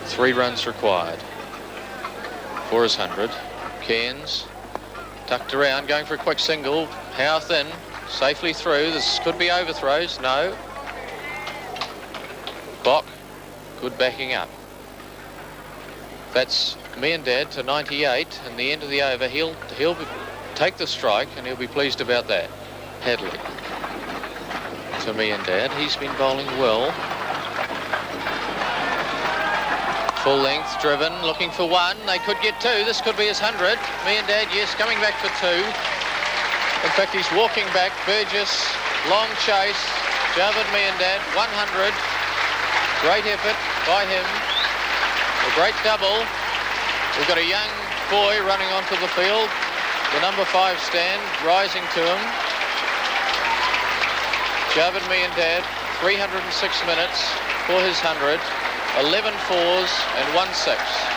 3 runs required for his 100. Cairns tucked around, going for a quick single. Howarth in, safely through. This could be overthrows. No. Bok, good backing up. That's Miandad to 98, and the end of the over. He'll take the strike, and he'll be pleased about that. Hadley to Miandad. He's been bowling well. Full length, driven, looking for 1. They could get 2. This could be his 100. Miandad, yes, coming back for 2. In fact, he's walking back. Burgess, long chase. Javed Miandad, 100. Great effort by him. A great double. We've got a young boy running onto the field. The number 5 stand rising to him. Javed Miandad, 306 minutes for his 100. 11 fours and 1 6.